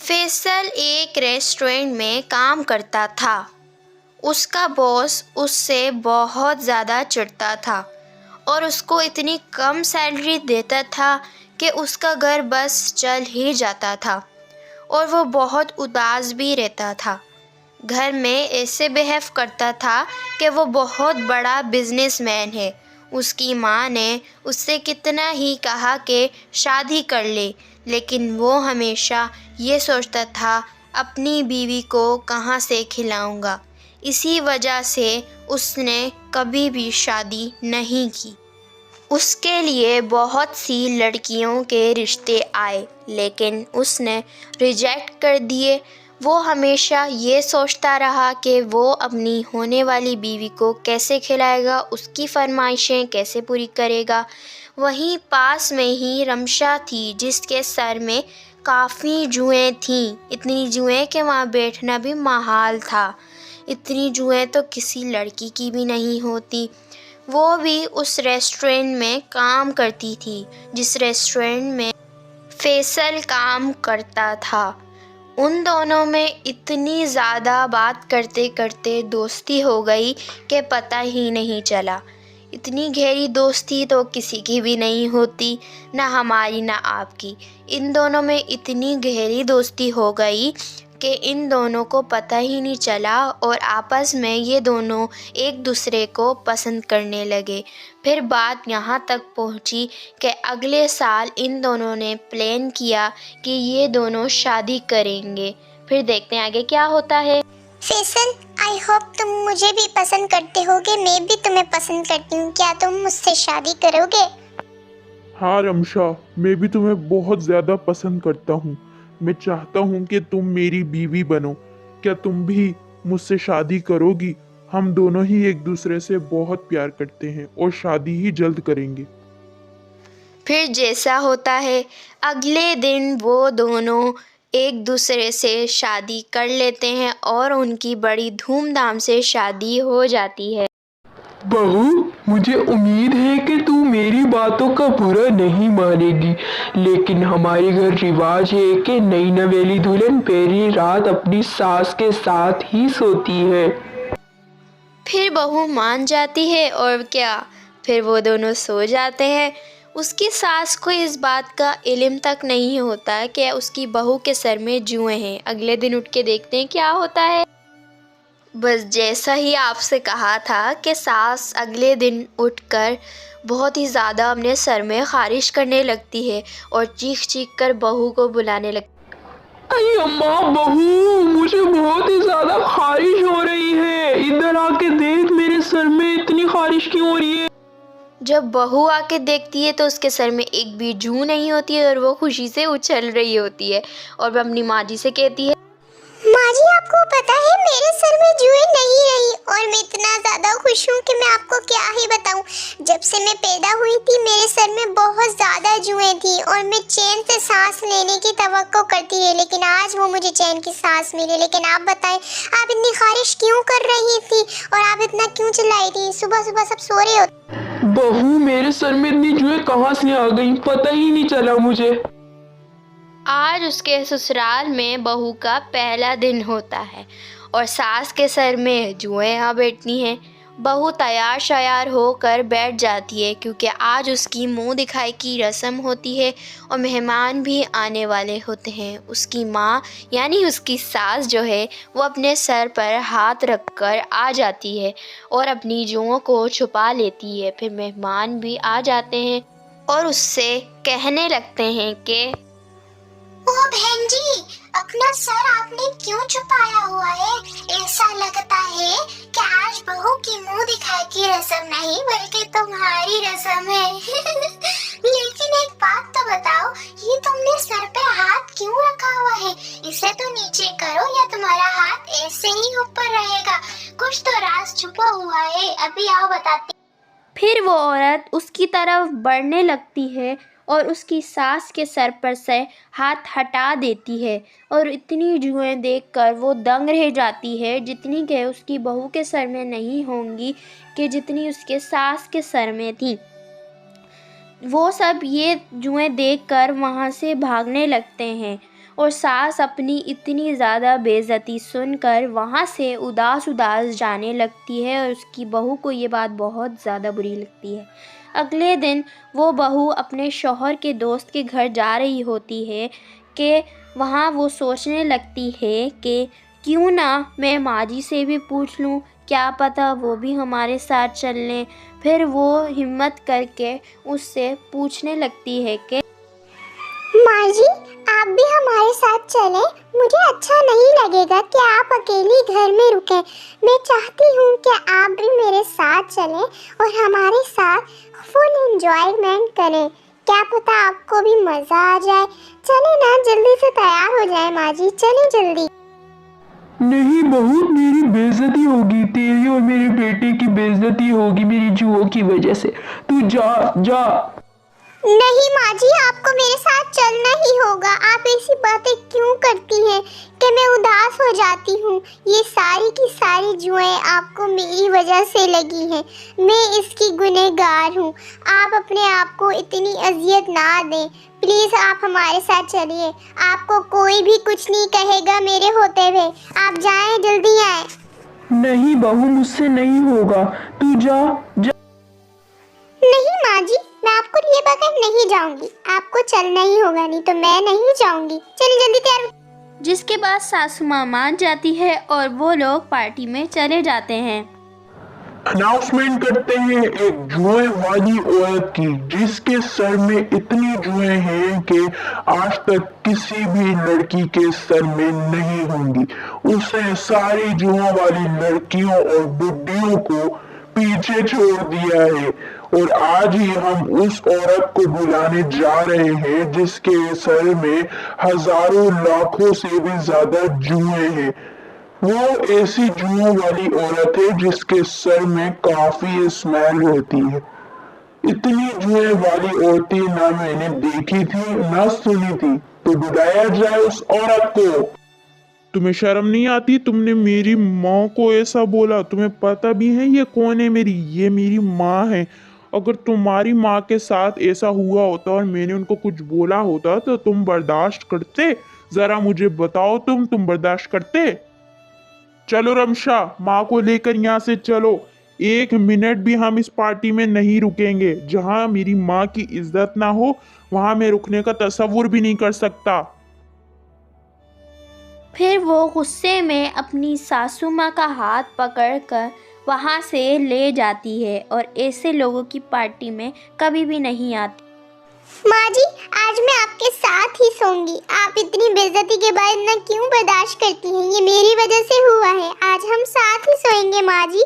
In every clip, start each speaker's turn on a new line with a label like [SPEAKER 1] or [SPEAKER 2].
[SPEAKER 1] फैसल एक रेस्टोरेंट में काम करता था। उसका बॉस उससे बहुत ज़्यादा चिढ़ता था और उसको इतनी कम सैलरी देता था कि उसका घर बस चल ही जाता था और वो बहुत उदास भी रहता था। घर में ऐसे बिहेव करता था कि वो बहुत बड़ा बिजनेसमैन है। उसकी माँ ने उससे कितना ही कहा कि शादी कर ले, लेकिन वो हमेशा ये सोचता था अपनी बीवी को कहाँ से खिलाऊंगा। इसी वजह से उसने कभी भी शादी नहीं की। उसके लिए बहुत सी लड़कियों के रिश्ते आए, लेकिन उसने रिजेक्ट कर दिए। वो हमेशा ये सोचता रहा कि वो अपनी होने वाली बीवी को कैसे खिलाएगा, उसकी फरमाइशें कैसे पूरी करेगा। वहीं पास में ही रमशा थी, जिसके सर में काफ़ी जुएं थीं, इतनी जुएं कि वहाँ बैठना भी महाल था। इतनी जुएं तो किसी लड़की की भी नहीं होती। वो भी उस रेस्टोरेंट में काम करती थी जिस रेस्टोरेंट में फैसल काम करता था। उन दोनों में इतनी ज़्यादा बात करते करते दोस्ती हो गई कि पता ही नहीं चला। इतनी गहरी दोस्ती तो किसी की भी नहीं होती, ना हमारी ना आपकी। इन दोनों में इतनी गहरी दोस्ती हो गई कि इन दोनों को पता ही नहीं चला और आपस में ये दोनों एक दूसरे को पसंद करने लगे। फिर बात यहाँ तक पहुँची कि अगले साल इन दोनों ने प्लान किया कि ये दोनों शादी करेंगे। फिर देखते हैं आगे क्या होता है।
[SPEAKER 2] फैसल, आई होप तुम मुझे भी पसंद करते होगे, मैं भी तुम्हें पसंद करती हूँ। क्या तुम मुझसे शादी करोगे?
[SPEAKER 3] हाँ रमशा, मैं भी तुम्हें बहुत ज़्यादा पसंद करता हूँ। मैं चाहता हूँ कि तुम मेरी बीवी बनो। क्या तुम भी मुझसे शादी करोगी? हम दोनों ही एक दूसरे से बहुत प्यार करते हैं और शादी ही जल्द करेंगे।
[SPEAKER 1] फिर जैसा होता है, अगले दिन वो दोनों एक दूसरे से शादी कर लेते हैं और उनकी बड़ी धूमधाम से शादी हो जाती है।
[SPEAKER 4] बहू, मुझे उम्मीद है कि तू मेरी बातों का बुरा नहीं मानेगी, लेकिन हमारे घर रिवाज है कि नई नवेली दुल्हन पहली रात अपनी सास के साथ ही सोती है।
[SPEAKER 1] फिर बहू मान जाती है और क्या, फिर वो दोनों सो जाते हैं। उसकी सास को इस बात का इल्म तक नहीं होता कि उसकी बहू के सर में जुएं हैं। अगले दिन उठ के देखते हैं क्या होता है। बस जैसा ही आपसे कहा था कि सास अगले दिन उठकर बहुत ही ज़्यादा अपने सर में ख़ारिश करने लगती है और चीख चीख कर बहू को बुलाने लगती है।
[SPEAKER 4] अरे अम्मा, बहू, मुझे बहुत ही ज्यादा खारिश हो रही है। इधर आके देख, मेरे सर में इतनी खारिश क्यों हो रही है?
[SPEAKER 1] जब बहू आके देखती है तो उसके सर में एक भी जू नहीं होती है और वो खुशी से उछल रही होती है और वह अपनी माँ जी से कहती है,
[SPEAKER 2] माँ जी, आपको पता है मेरे सर में जुएं नहीं रही और मैं इतना ज़्यादा खुश हूँ कि मैं आपको क्या ही बताऊँ। जब से मैं पैदा हुई थी मेरे सर में बहुत ज़्यादा जुएं थी और मैं चैन से सांस लेने की तवक्को करती रही, लेकिन आज वो मुझे चैन की सांस मिली। लेकिन आप बताएं, आप इतनी खारिश क्यों कर रही थी और आप इतना क्यों चिल्लाई थी? सुबह सुबह सब सो रहे हो।
[SPEAKER 4] बहू, मेरे सर में इतनी जुएं कहाँ से आ गई, पता ही नहीं चला मुझे।
[SPEAKER 1] आज उसके ससुराल में बहू का पहला दिन होता है और सास के सर में जुएं आ बैठनी हैं। बहू तैयार शयार होकर बैठ जाती है क्योंकि आज उसकी मुंह दिखाई की रस्म होती है और मेहमान भी आने वाले होते हैं। उसकी माँ यानी उसकी सास जो है वो अपने सर पर हाथ रखकर आ जाती है और अपनी जुओं को छुपा लेती है। फिर मेहमान भी आ जाते हैं और उससे कहने लगते हैं कि
[SPEAKER 2] ओ बहन जी, अपना सर आपने क्यों छुपाया हुआ है? ऐसा लगता है कि आज बहू की मुंह दिखाई की रस्म नहीं बल्कि तुम्हारी रस्म है। लेकिन एक बात तो बताओ, ये तुमने सर पे हाथ क्यों रखा हुआ है? इसे तो नीचे करो या तुम्हारा हाथ ऐसे ही ऊपर रहेगा। कुछ तो राज छुपा हुआ है, अभी आओ बताती।
[SPEAKER 1] फिर वो औरत उसकी तरफ बढ़ने लगती है और उसकी सास के सर पर से हाथ हटा देती है और इतनी जुएं देखकर वो दंग रह जाती है जितनी कि उसकी बहू के सर में नहीं होंगी कि जितनी उसके सास के सर में थी। वो सब ये जुएं देखकर वहाँ से भागने लगते हैं और सास अपनी इतनी ज़्यादा बेइज्जती सुनकर वहाँ से उदास उदास जाने लगती है और उसकी बहू को ये बात बहुत ज़्यादा बुरी लगती है। अगले दिन वो बहू अपने शौहर के दोस्त के घर जा रही होती है कि वहाँ वो सोचने लगती है कि क्यों ना मैं माँ जी से भी पूछ लूँ, क्या पता वो भी हमारे साथ चल लें। फिर वो हिम्मत करके उससे पूछने लगती है कि
[SPEAKER 2] माँ जी, आप भी हमारे साथ चलें। मुझे अच्छा नहीं लगेगा कि आप अकेली घर में रुकें। मैं चाहती हूँ कि आप भी मेरे साथ चलें और हमारे साथ फुल एंजॉयमेंट करें। क्या पता आपको भी मज़ा आ जाए। चलें ना, जल्दी से तैयार हो जाए माँ जी, चलें जल्दी।
[SPEAKER 4] नहीं बहू, मेरी बेइज्जती होगी, तेरी और मेरे बेटे की बेइज्जती होगी मेरी जुओं की वजह से। तू जा जा।
[SPEAKER 2] नहीं माँ जी, आपको मेरे साथ चलना ही होगा। आप ऐसी बातें क्यों करती हैं कि मैं उदास हो जाती हूँ। ये सारी की सारी जुएं आपको मेरी वजह से लगी हैं। मैं इसकी गुनहगार हूँ। आप अपने आप को इतनी अजियत ना दें। प्लीज़ आप हमारे साथ चलिए। आपको कोई भी कुछ नहीं कहेगा मेरे होते हुए। आप जाएं, जल्दी आएं।
[SPEAKER 4] नहीं बहू, मुझसे नहीं होगा। तू जा जा।
[SPEAKER 2] नहीं माँ जी, मैं आपको लिए बगैर नहीं जाऊंगी। आपको चलना ही होगा, नहीं तो मैं नहीं जाऊंगी। चलिए जल्दी तैयार।
[SPEAKER 1] जिसके बाद सासू माँ मान जाती है और वो लोग पार्टी में चले जाते हैं।
[SPEAKER 3] अनाउंसमेंट करते हैं एक जुए वाली औरत की, जिसके सर में इतनी जुएं हैं कि आज तक किसी भी लड़की के सर में नहीं होंगी। उसने सारी जुआ वाली लड़कियों और बुड्ढियों को पीछे छोड़ दिया है और आज ही हम उस औरत को बुलाने जा रहे हैं जिसके सर में हजारों लाखों से भी ज्यादा जुए हैं। वो ऐसी जुओं वाली औरत है जिसके सर में काफी स्मेल होती है। इतनी जुए वाली औरतें ना मैंने देखी थी ना सुनी थी। तो बुलाया जाए उस औरत को। तुम्हें शर्म नहीं आती? तुमने मेरी माँ को ऐसा बोला। तुम्हें पता भी है ये कौन है? ये मेरी माँ है। अगर तुम्हारी माँ के साथ ऐसा हुआ होता और मैंने उनको कुछ बोला होता तो तुम बर्दाश्त करते? जरा मुझे बताओ, तुम बर्दाश्त करते? चलो रमशा, माँ को लेकर यहाँ से चलो। 1 मिनट भी हम इस पार्टी में नहीं रुकेंगे। जहाँ मेरी माँ की इज्जत ना हो वहां मैं रुकने का तसव्वुर भी नहीं कर सकता।
[SPEAKER 1] फिर वो गुस्से में अपनी सासू माँ का हाथ पकड़कर वहाँ से ले जाती है और ऐसे लोगों की पार्टी में कभी भी नहीं आती।
[SPEAKER 2] माँ जी, आज मैं आपके साथ ही सोऊंगी। आप इतनी बेइज्जती के बाद ना क्यों बर्दाश्त करती हैं? ये मेरी वजह से हुआ है। आज हम साथ ही सोएंगे माँ जी।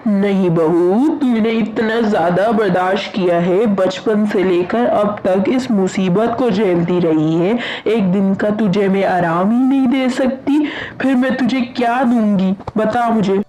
[SPEAKER 4] नहीं बहू, तूने इतना ज्यादा बर्दाश्त किया है, बचपन से लेकर अब तक इस मुसीबत को झेलती रही है। एक दिन का तुझे मैं आराम ही नहीं दे सकती, फिर मैं तुझे क्या दूंगी, बता मुझे।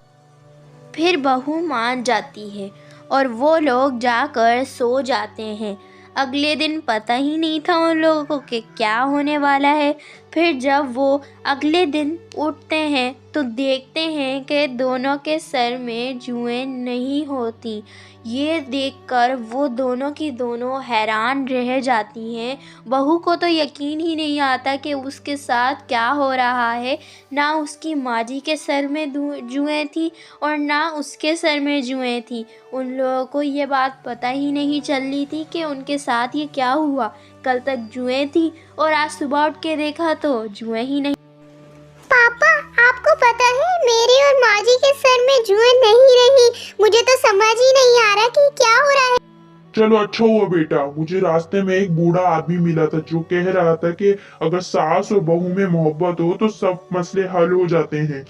[SPEAKER 1] फिर बहू मान जाती है और वो लोग जाकर सो जाते हैं। अगले दिन पता ही नहीं था उन लोगों को कि क्या होने वाला है। फिर जब वो अगले दिन उठते हैं तो देखते हैं कि दोनों के सर में जुएं नहीं होती। ये देखकर वो दोनों की दोनों हैरान रह जाती हैं। बहू को तो यकीन ही नहीं आता कि उसके साथ क्या हो रहा है। ना उसकी माँ जी के सर में जुएं थी और ना उसके सर में जुएं थी। उन लोगों को ये बात पता ही नहीं चल रही थी कि उनके साथ ये क्या हुआ। कल तक जुएं थी और आज सुबह उठ के देखा तो जुएं ही नहीं।
[SPEAKER 2] पापा, आपको पता है मेरे और माँ जी के सर में जुएं नहीं रही। मुझे तो समझ ही नहीं आ रहा कि क्या हो रहा है।
[SPEAKER 3] चलो अच्छा हुआ बेटा, मुझे रास्ते में एक बूढ़ा आदमी मिला था जो कह रहा था कि अगर सास और बहू में मोहब्बत हो तो सब मसले हल हो जाते हैं।